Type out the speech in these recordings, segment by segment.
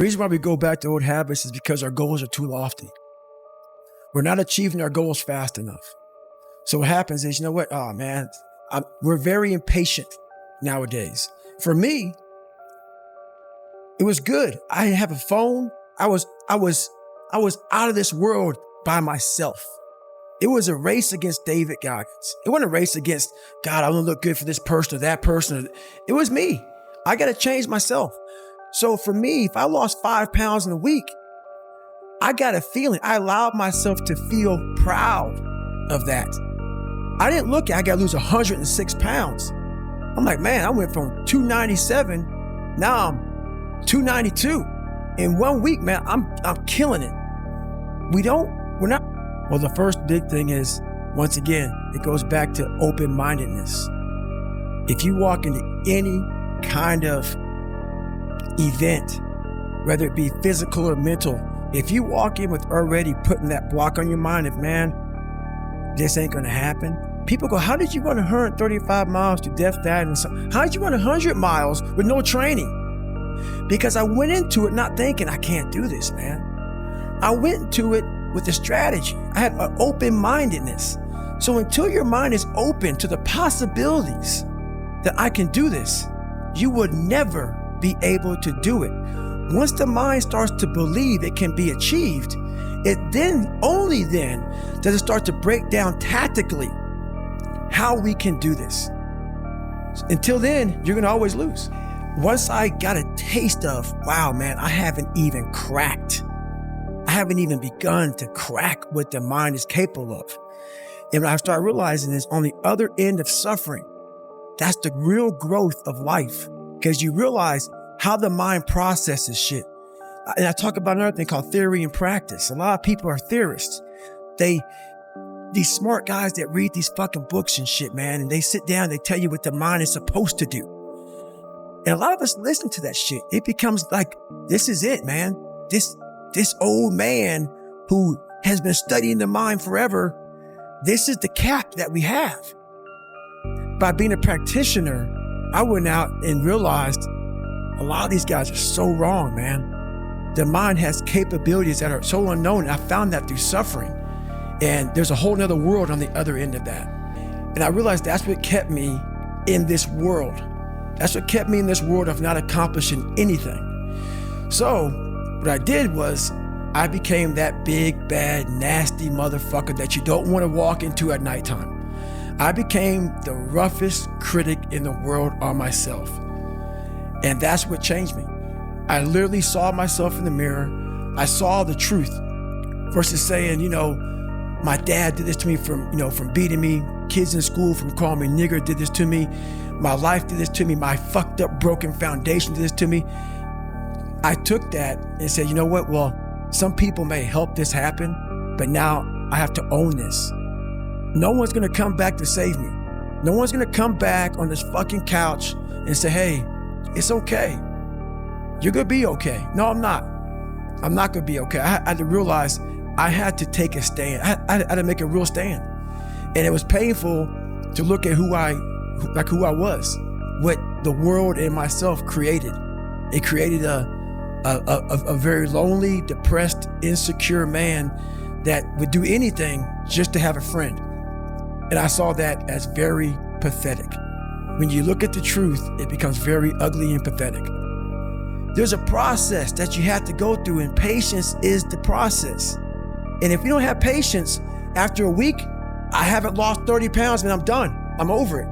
The reason why we go back to old habits is because our goals are too lofty. We're not achieving our goals fast enough. So what happens is, you know what? Oh man, we're very impatient nowadays. For me, it was good. I didn't have a phone. I was out of this world by myself. It was a race against David Goggins. It wasn't a race against, God, I want to look good for this person or that person. It was me. I got to change myself. So for me, if I lost 5 pounds in a week, I got a feeling. I allowed myself to feel proud of that. I didn't look at, I got to lose 106 pounds. I'm like, man, I went from 297, now I'm 292. In 1 week, man, I'm killing it. We're not. Well, the first big thing is, once again, it goes back to open-mindedness. If you walk into any kind of event, whether it be physical or mental, if you walk in with already putting that block on your mind of, man, this ain't gonna happen. People go, how did you run 135 miles to death, that, and so? How did you run 100 miles with no training? Because I went into it not thinking, I can't do this, man. I went into it with a strategy. I had an open-mindedness. So until your mind is open to the possibilities that I can do this, you would never be able to do it. Once the mind starts to believe it can be achieved, it then, only then, does it start to break down tactically how we can do this. Until then, you're gonna always lose. Once I got a taste of, wow, man, I haven't even begun to crack what the mind is capable of. And what I started realizing is on the other end of suffering, that's the real growth of life, because you realize how the mind processes shit. And I talk about another thing called theory and practice. A lot of people are theorists. These smart guys that read these fucking books and shit, man, and they sit down, they tell you what the mind is supposed to do. And a lot of us listen to that shit. It becomes like, this is it, man. This old man who has been studying the mind forever, this is the cap that we have. By being a practitioner, I went out and realized a lot of these guys are so wrong, man. The mind has capabilities that are so unknown. I found that through suffering. And there's a whole nother world on the other end of that. And I realized that's what kept me in this world. That's what kept me in this world of not accomplishing anything. So what I did was I became that big, bad, nasty motherfucker that you don't want to walk into at nighttime. I became the roughest critic in the world on myself. And that's what changed me. I literally saw myself in the mirror. I saw the truth versus saying, my dad did this to me from beating me. Kids in school from calling me nigger did this to me. My life did this to me. My fucked up, broken foundation did this to me. I took that and said, you know what? Well, some people may help this happen, but now I have to own this. No one's gonna come back to save me. No one's gonna come back on this fucking couch and say, hey, it's okay. You're gonna be okay. No, I'm not. I'm not gonna be okay. I had to realize I had to take a stand. I had to make a real stand. And it was painful to look at who I was, what the world and myself created. It created a very lonely, depressed, insecure man that would do anything just to have a friend. And I saw that as very pathetic. When you look at the truth, it becomes very ugly and pathetic. There's a process that you have to go through, and patience is the process. And if you don't have patience, after a week, I haven't lost 30 pounds, man, I'm done. I'm over it.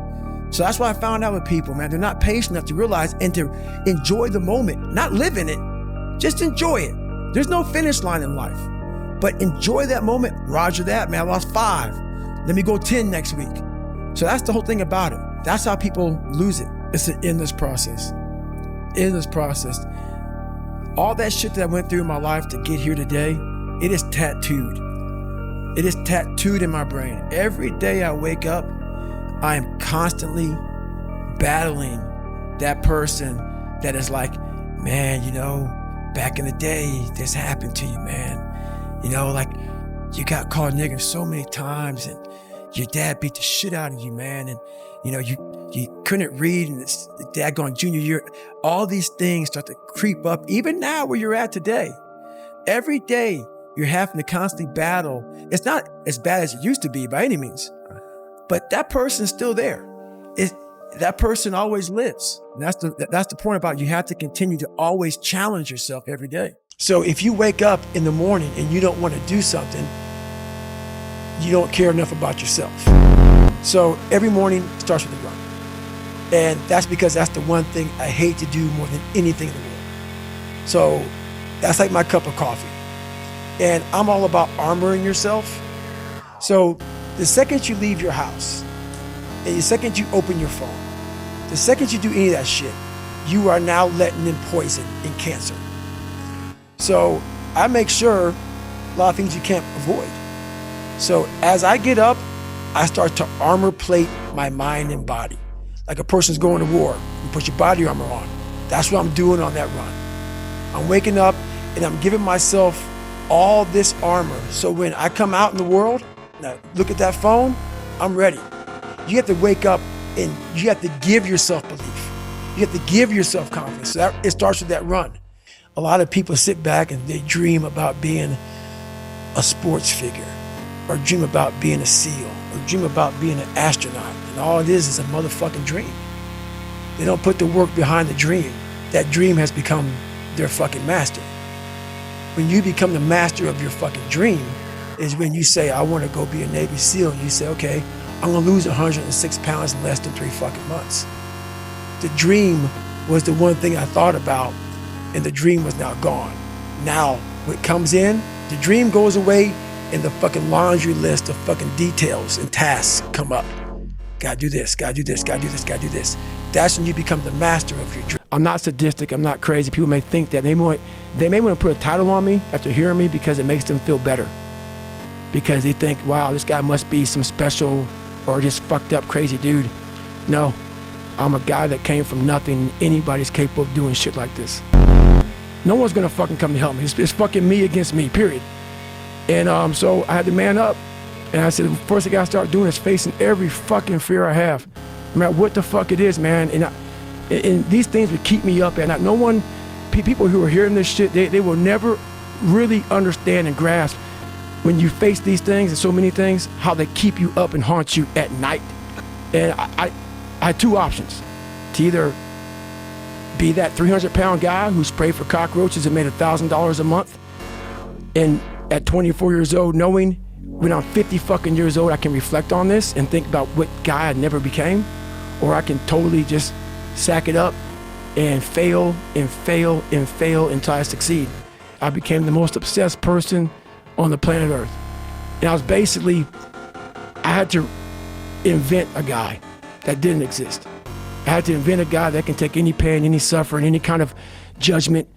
So that's what I found out with people, man. They're not patient enough to realize and to enjoy the moment, not live in it, just enjoy it. There's no finish line in life, but enjoy that moment. Roger that, man, I lost 5. Let me go 10 next week. So that's the whole thing about it. That's how people lose it. It's an endless process. Endless process. All that shit that I went through in my life to get here today, it is tattooed. It is tattooed in my brain. Every day I wake up, I am constantly battling that person that is like, man, back in the day, this happened to you, man. Like you got called nigger so many times and your dad beat the shit out of you, man. And you You couldn't read in this daggone junior year. All these things start to creep up, even now where you're at today. Every day you're having to constantly battle. It's not as bad as it used to be by any means, but that person's still there. That person always lives. And that's the point about you have to continue to always challenge yourself every day. So if you wake up in the morning and you don't want to do something, you don't care enough about yourself. So every morning starts with a run. And that's because that's the one thing I hate to do more than anything in the world. So that's like my cup of coffee. And I'm all about armoring yourself. So the second you leave your house, and the second you open your phone, the second you do any of that shit, you are now letting in poison and cancer. So I make sure a lot of things you can't avoid. So as I get up, I start to armor plate my mind and body. Like a person's going to war, you put your body armor on. That's what I'm doing on that run. I'm waking up and I'm giving myself all this armor. So when I come out in the world, now look at that phone, I'm ready. You have to wake up and you have to give yourself belief. You have to give yourself confidence. So it starts with that run. A lot of people sit back and they dream about being a sports figure, or dream about being a SEAL, or dream about being an astronaut. And all it is a motherfucking dream. They don't put the work behind the dream. That dream has become their fucking master. When you become the master of your fucking dream is when you say, I want to go be a Navy SEAL. And you say, okay, I'm gonna lose 106 pounds in less than 3 fucking months. The dream was the one thing I thought about, and the dream was now gone. Now, what comes in, the dream goes away, and the fucking laundry list of fucking details and tasks come up. Gotta do this, gotta do this, gotta do this, gotta do this. That's when you become the master of your dream. I'm not sadistic, I'm not crazy. People may think that they may want to put a title on me after hearing me because it makes them feel better. Because they think, wow, this guy must be some special or just fucked up crazy dude. No, I'm a guy that came from nothing. Anybody's capable of doing shit like this. No one's gonna fucking come to help me. It's fucking me against me, period. And so I had to man up. And I said, the first thing I gotta start doing is facing every fucking fear I have. No matter what the fuck it is, man. And these things would keep me up at night. No one, people who are hearing this shit, they will never really understand and grasp when you face these things and so many things, how they keep you up and haunt you at night. And I had two options. To either be that 300-pound guy who sprayed for cockroaches and made $1,000 a month, and at 24 years old, knowing when I'm 50 fucking years old, I can reflect on this and think about what guy I never became, or I can totally just sack it up and fail and fail and fail until I succeed. I became the most obsessed person on the planet Earth. And I had to invent a guy that didn't exist. I had to invent a guy that can take any pain, any suffering, any kind of judgment,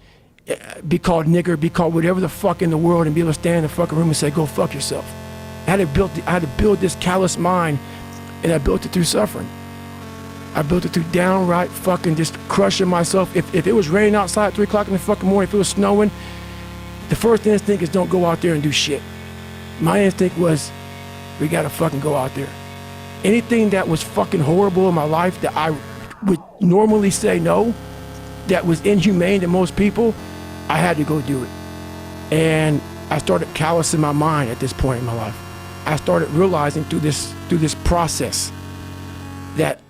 be called nigger, be called whatever the fuck in the world, and be able to stand in the fucking room and say, go fuck yourself. I had to build this callous mind, and I built it through suffering. I built it through downright fucking just crushing myself. If it was raining outside at 3 o'clock in the fucking morning, if it was snowing, the first instinct is don't go out there and do shit. My instinct was, we gotta fucking go out there. Anything that was fucking horrible in my life that I would normally say no, that was inhumane to most people, I had to go do it. And I started callousing my mind at this point in my life. I started realizing through this process that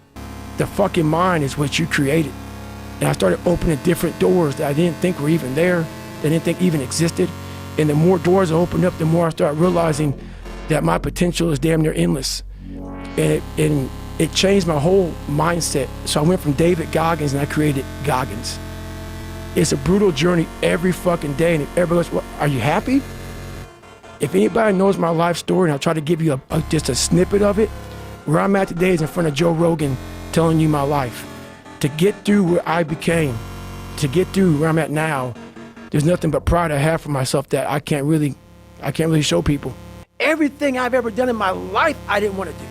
the fucking mind is what you created. And I started opening different doors that I didn't think were even there, that I didn't think even existed. And the more doors I opened up, the more I started realizing that my potential is damn near endless. And it changed my whole mindset. So I went from David Goggins and I created Goggins. It's a brutal journey every fucking day. And if everybody goes, well, are you happy? If anybody knows my life story, and I'll try to give you just a snippet of it, where I'm at today is in front of Joe Rogan telling you my life. To get through where I became, to get through where I'm at now, there's nothing but pride I have for myself that I can't really show people. Everything I've ever done in my life, I didn't want to do.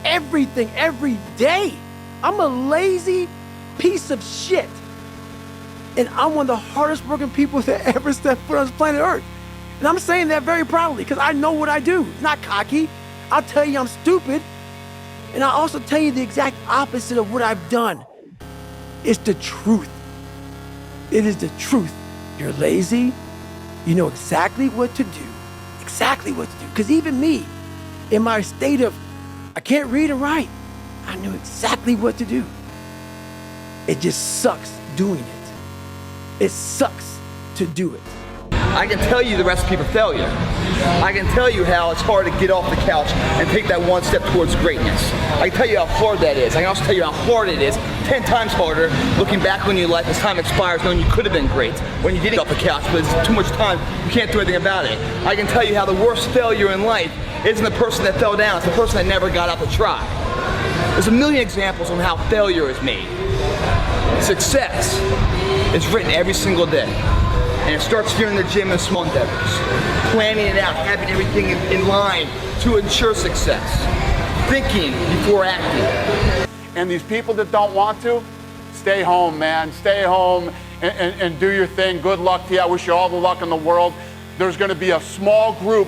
Everything, every day. I'm a lazy piece of shit. And I'm one of the hardest working people that ever stepped foot on this planet Earth. And I'm saying that very proudly because I know what I do. It's not cocky. I'll tell you I'm stupid. And I also tell you the exact opposite of what I've done. It's the truth. It is the truth. You're lazy. You know exactly what to do. Exactly what to do. Because even me, in my state of, I can't read or write, I knew exactly what to do. It just sucks doing it. It sucks to do it. I can tell you the recipe for failure. I can tell you how it's hard to get off the couch and take that one step towards greatness. I can tell you how hard that is. I can also tell you how hard it is, 10 times harder, looking back on your life as time expires, knowing you could have been great when you did get off the couch, but it's too much time, you can't do anything about it. I can tell you how the worst failure in life isn't the person that fell down, it's the person that never got up to try. There's a million examples on how failure is made. Success is written every single day. And it starts here in the gym in small endeavors. Planning it out, having everything in line to ensure success. Thinking before acting. And these people that don't want to, stay home, man. Stay home and do your thing. Good luck to you. I wish you all the luck in the world. There's gonna be a small group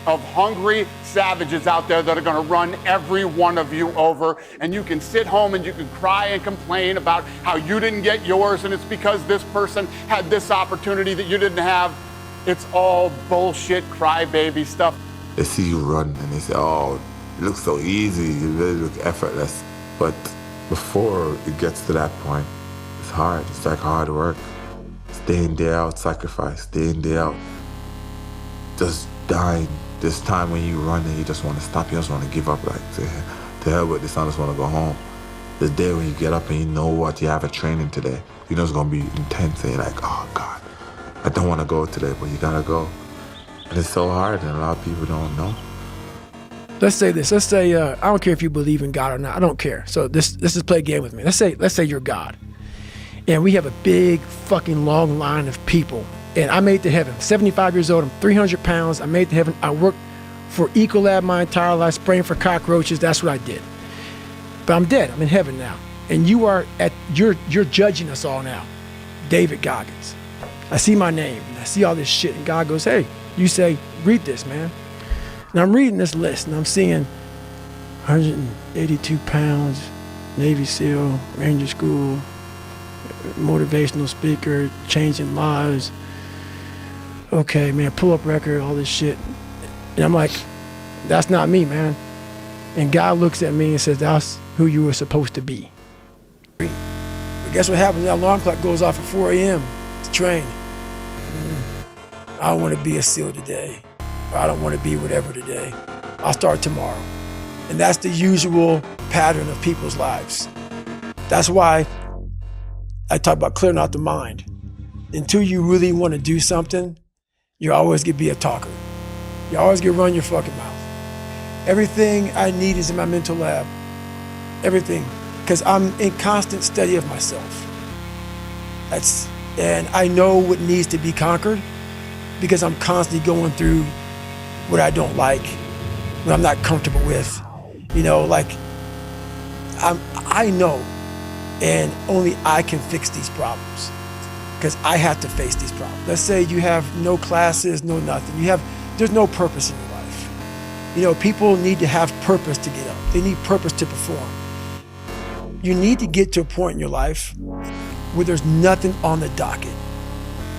of hungry savages out there that are gonna run every one of you over, and you can sit home and you can cry and complain about how you didn't get yours and it's because this person had this opportunity that you didn't have. It's all bullshit crybaby stuff. They see you run and they say, oh, it looks so easy, you really look effortless. But before it gets to that point, it's hard. It's like hard work. Day in, day out, sacrifice, day in, day out. Just dying. This time when you run and you just want to stop, you just want to give up, like, to hell with this, I just want to go home. The day when you get up and you know what, you have a training today, you know it's going to be intense and you're like, oh God, I don't want to go today, but you got to go. And it's so hard and a lot of people don't know. Let's say this, let's say, I don't care if you believe in God or not, I don't care. So this is play a game with me. Let's say you're God. And we have a big fucking long line of people. And I made it to heaven. 75 years old, I'm 300 pounds. I made it to heaven. I worked for Ecolab my entire life, spraying for cockroaches. That's what I did. But I'm dead. I'm in heaven now. And you're judging us all now. David Goggins. I see my name and I see all this shit. And God goes, hey, you say, read this, man. And I'm reading this list and I'm seeing 182 pounds, Navy SEAL, Ranger School, motivational speaker, changing lives. Okay, man, pull-up record, all this shit. And I'm like, that's not me, man. And God looks at me and says, that's who you were supposed to be. But guess what happens? That alarm clock goes off at 4 a.m. to train. I don't want to be a SEAL today. Or I don't want to be whatever today. I'll start tomorrow. And that's the usual pattern of people's lives. That's why I talk about clearing out the mind. Until you really want to do something, you're always gonna be a talker. You always gonna run your fucking mouth. Everything I need is in my mental lab. Everything. Because I'm in constant study of myself. And I know what needs to be conquered because I'm constantly going through what I don't like, what I'm not comfortable with. You know, like, I know, and only I can fix these problems because I have to face these problems. Let's say you have no classes, no nothing. There's no purpose in your life. You know, people need to have purpose to get up. They need purpose to perform. You need to get to a point in your life where there's nothing on the docket.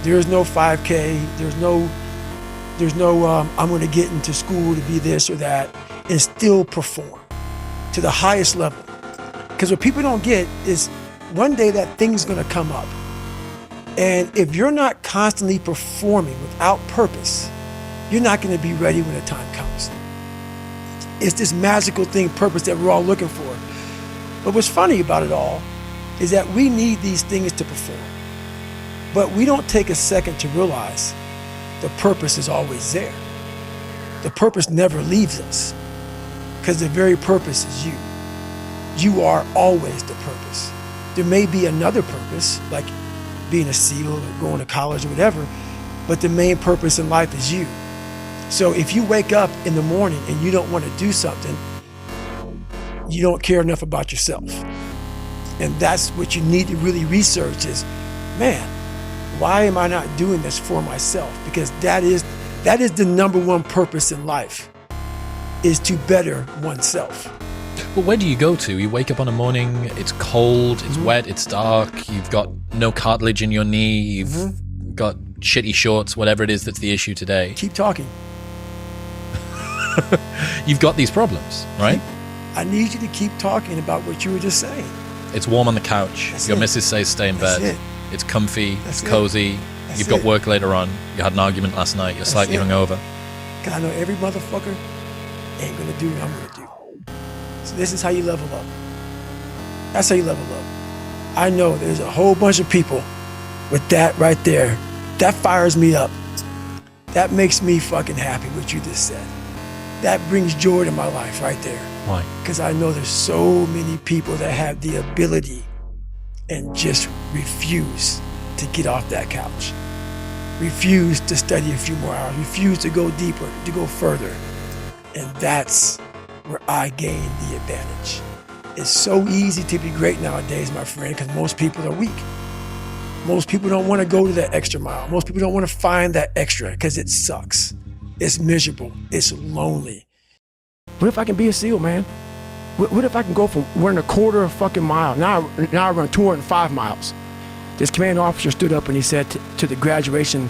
There's no 5K, there's no I'm gonna get into school to be this or that and still perform to the highest level. Because what people don't get is one day that thing's gonna come up. And if you're not constantly performing without purpose, you're not gonna be ready when the time comes. It's this magical thing, purpose, that we're all looking for. But what's funny about it all is that we need these things to perform. But we don't take a second to realize the purpose is always there. The purpose never leaves us because the very purpose is you. You are always the purpose. There may be another purpose, like being a SEAL or going to college or whatever, but the main purpose in life is you. So if you wake up in the morning and you don't want to do something, you don't care enough about yourself. And that's what you need to really research is, man, why am I not doing this for myself? Because that is the number one purpose in life, is to better oneself. But where do you go to? You wake up on a morning, it's cold, it's wet, it's dark, you've got no cartilage in your knee, you've got shitty shorts, whatever it is that's the issue today. Keep talking. You've got these problems, right? I need you to keep talking about what you were just saying. It's warm on the couch. That's Your it. missus says stay in That's bed. it. It's comfy, That's it's it. cozy. That's You've got it. work later on. You had an argument last night. You're slightly it. hungover. Because I know every motherfucker ain't gonna do what I'm gonna do. So this is how you level up. That's how you level up. I know there's a whole bunch of people with that right there. That fires me up. That makes me fucking happy, what you just said. That brings joy to my life right there. Why? Because I know there's so many people that have the ability and just refuse to get off that couch. Refuse to study a few more hours. Refuse to go deeper, to go further. And that's where I gain the advantage. It's so easy to be great nowadays, my friend, because most people are weak. Most people don't want to go to that extra mile. Most people don't want to find that extra because it sucks. It's miserable. It's lonely. What if I can be a SEAL, man? What if I can go from running a quarter of a fucking mile? Now I run 205 miles. This commanding officer stood up and he said to the graduation,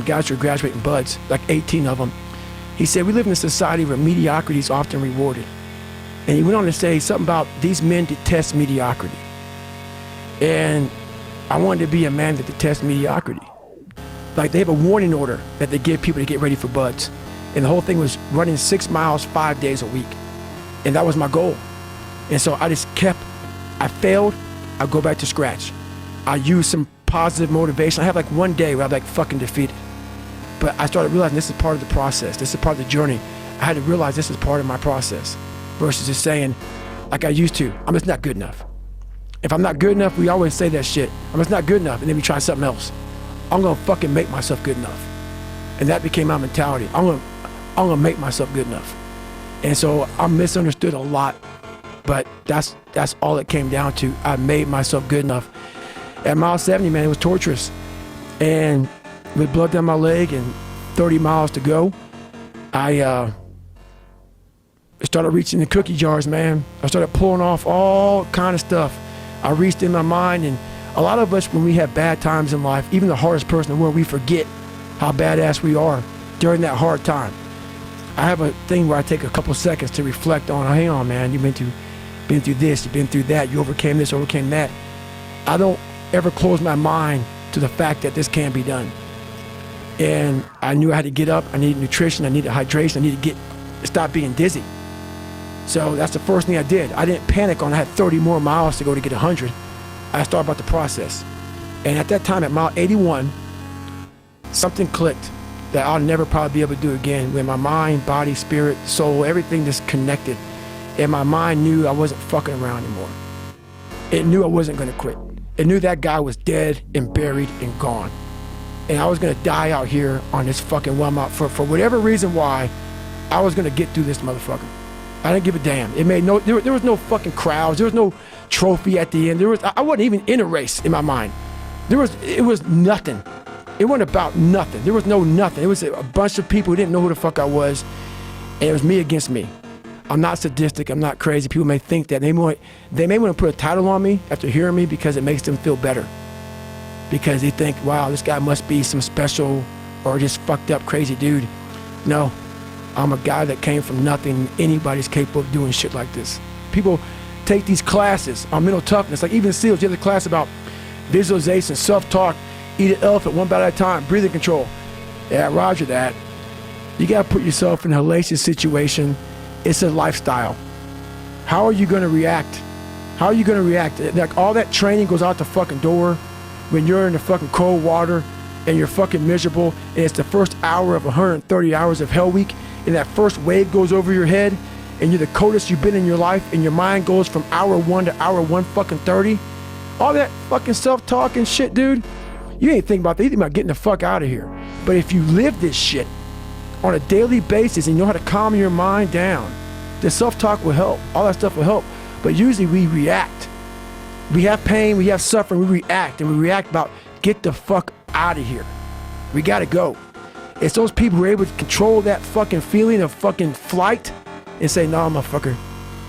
guys who are graduating buds, like 18 of them, he said, we live in a society where mediocrity is often rewarded. And he went on to say something about these men detest mediocrity. And I wanted to be a man that detests mediocrity. Like they have a warning order that they give people to get ready for buds. And the whole thing was running 6 miles 5 days a week. And that was my goal. And so I failed, I go back to scratch. I use some positive motivation. I have like one day where I'm like fucking defeated. But I started realizing this is part of the process. This is part of the journey. I had to realize this is part of my process versus just saying, like I used to, I'm just not good enough. If I'm not good enough, we always say that shit. I'm just not good enough, and then we try something else. I'm gonna fucking make myself good enough. And that became my mentality. I'm gonna make myself good enough. And so I'm misunderstood a lot, but that's all it came down to. I made myself good enough. At mile 70, man, it was torturous. And with blood down my leg and 30 miles to go, I started reaching the cookie jars, man. I started pulling off all kind of stuff. I reached in my mind, and a lot of us, when we have bad times in life, even the hardest person in the world, we forget how badass we are during that hard time. I have a thing where I take a couple seconds to reflect on, hang on, man, you've been through this, you've been through that, you overcame this, overcame that. I don't ever close my mind to the fact that this can be done. And I knew I had to get up, I needed nutrition, I needed hydration, I needed to stop being dizzy. So that's the first thing I did. I didn't panic on I had 30 more miles to go to get 100. I started about the process. And at that time, at mile 81, something clicked that I'll never probably be able to do again, when my mind, body, spirit, soul, everything just connected. And my mind knew I wasn't fucking around anymore. It knew I wasn't gonna quit. It knew that guy was dead and buried and gone. And I was gonna die out here on this fucking one-mile, for whatever reason why, I was gonna get through this motherfucker. I didn't give a damn. It made there was no fucking crowds. There was no trophy at the end. I wasn't even in a race in my mind. It was nothing. It wasn't about nothing. There was no nothing. It was a bunch of people who didn't know who the fuck I was, and it was me against me. I'm not sadistic. I'm not crazy. People may think that. They may want to put a title on me after hearing me because it makes them feel better. Because they think, wow, this guy must be some special or just fucked up crazy dude. No. I'm a guy that came from nothing. Anybody's capable of doing shit like this. People take these classes on mental toughness, like even SEALs, you have the class about visualization, self-talk, eat an elephant one bite at a time, breathing control. Yeah, roger that. You gotta put yourself in a hellacious situation. It's a lifestyle. How are you gonna react? How are you gonna react? Like all that training goes out the fucking door when you're in the fucking cold water and you're fucking miserable, and it's the first hour of 130 hours of Hell Week, and that first wave goes over your head, and you're the coldest you've been in your life, and your mind goes from hour 1 to hour 130. All that fucking self-talk and shit, dude, you ain't thinking about that. You think about getting the fuck out of here. But if you live this shit on a daily basis and you know how to calm your mind down, the self-talk will help. All that stuff will help. But usually we react. We have pain, we have suffering, we react, and we react about get the fuck out of here. We gotta go. It's those people who are able to control that fucking feeling of fucking flight and say, no, motherfucker,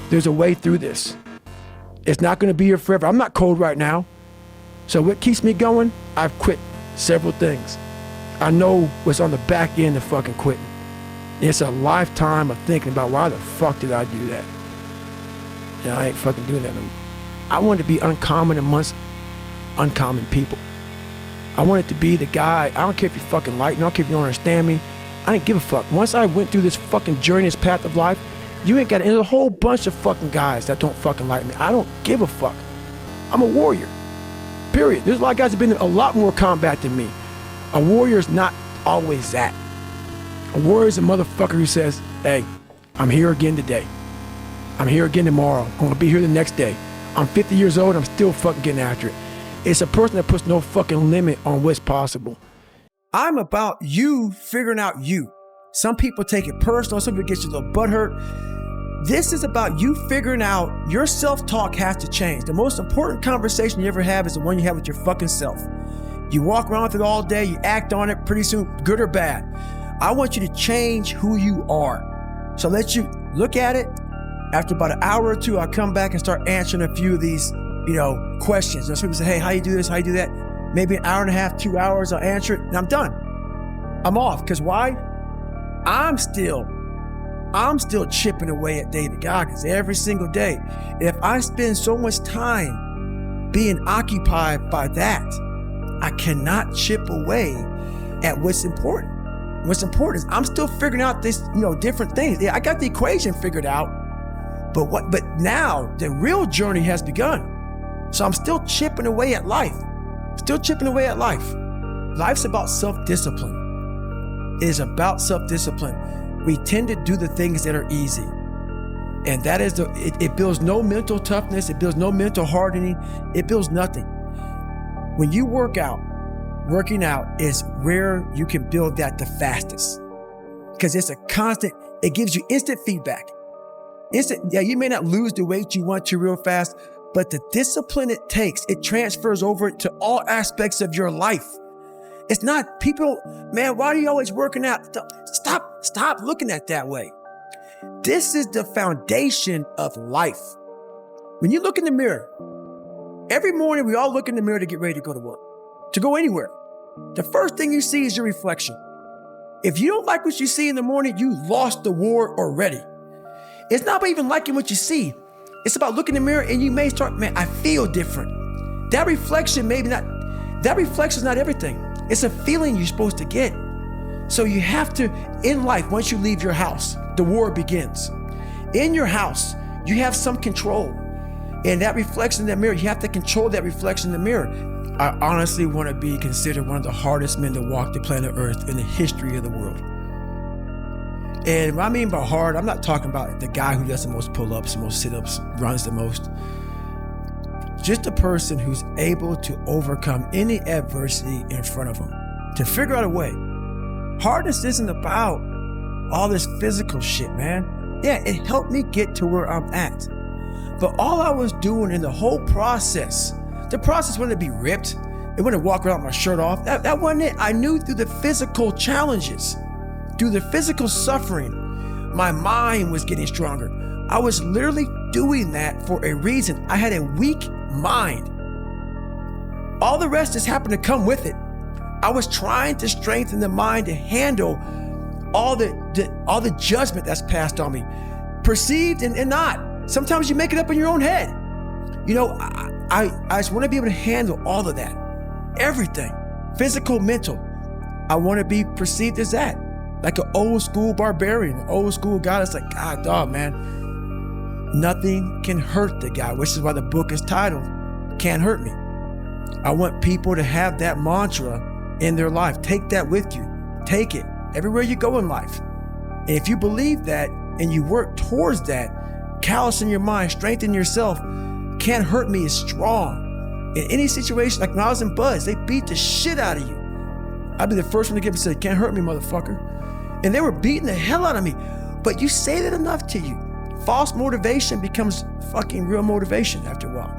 There's a way through this. It's not going to be here forever. I'm not cold right now. So what keeps me going? I've quit several things. I know what's on the back end of fucking quitting. It's a lifetime of thinking about why the fuck did I do that? And I ain't fucking doing that no more. I want to be uncommon amongst uncommon people. I wanted to be the guy. I don't care if you fucking like me. I don't care if you don't understand me. I didn't give a fuck. Once I went through this fucking journey, this path of life, you ain't got, there's a whole bunch of fucking guys that don't fucking like me. I don't give a fuck. I'm a warrior. Period. There's a lot of guys that have been in a lot more combat than me. A warrior's not always that. A warrior's a motherfucker who says, hey, I'm here again today. I'm here again tomorrow. I'm gonna be here the next day. I'm 50 years old, I'm still fucking getting after it. It's a person that puts no fucking limit on what's possible. I'm about you figuring out you. Some people take it personal, some people get you a little butthurt. This is about you figuring out your self-talk has to change. The most important conversation you ever have is the one you have with your fucking self. You walk around with it all day, you act on it, pretty soon, good or bad. I want you to change who you are. So let you look at it. After about an hour or two, I'll come back and start answering a few of these, questions. Some people say, hey, how you do this? How you do that? Maybe an hour and a half, 2 hours, I'll answer it, and I'm done. I'm off. Because why? I'm still chipping away at David Goggins every single day. If I spend so much time being occupied by that, I cannot chip away at what's important. What's important is I'm still figuring out this, different things. Yeah, I got the equation figured out, but now the real journey has begun. So I'm still chipping away at life. Life's about self-discipline. It is about self-discipline. We tend to do the things that are easy. And that is it builds no mental toughness. It builds no mental hardening. It builds nothing. When you working out is where you can build that the fastest. Because it's a constant, it gives you instant feedback. You may not lose the weight you want to real fast, but the discipline it takes, it transfers over to all aspects of your life. It's not people, man, why are you always working out? Stop looking at it that way. This is the foundation of life. When you look in the mirror, every morning we all look in the mirror to get ready to go to work, to go anywhere. The first thing you see is your reflection. If you don't like what you see in the morning, you lost the war already. It's not about even liking what you see. It's about looking in the mirror and you may start, man, I feel different. That reflection is not everything. It's a feeling you're supposed to get. So you have to, in life, once you leave your house, the war begins. In your house, you have some control. And that reflection in that mirror, you have to control that reflection in the mirror. I honestly want to be considered one of the hardest men to walk the planet Earth in the history of the world. And what I mean by hard, I'm not talking about the guy who does the most pull-ups, the most sit-ups, runs the most. Just a person who's able to overcome any adversity in front of him, to figure out a way. Hardness isn't about all this physical shit, man. Yeah, it helped me get to where I'm at. But all I was doing in the whole process, the process wasn't to be ripped. It wasn't to walk around with my shirt off. That wasn't it. I knew through the physical challenges, through the physical suffering, my mind was getting stronger. I was literally doing that for a reason. I had a weak mind. All the rest just happened to come with it. I was trying to strengthen the mind to handle all the judgment that's passed on me, perceived and not. Sometimes you make it up in your own head. I just want to be able to handle all of that, everything, physical, mental. I want to be perceived as that. Like an old school barbarian, an old school guy that's like, God, dog, man, nothing can hurt the guy, which is why the book is titled, Can't Hurt Me. I want people to have that mantra in their life. Take that with you. Take it everywhere you go in life. And if you believe that and you work towards that, callous in your mind, strengthen yourself, Can't Hurt Me is strong. In any situation, like when I was in Buzz, they beat the shit out of you. I'd be the first one to get up and say, can't hurt me, motherfucker. And they were beating the hell out of me. But you say that enough to you. False motivation becomes fucking real motivation after a while.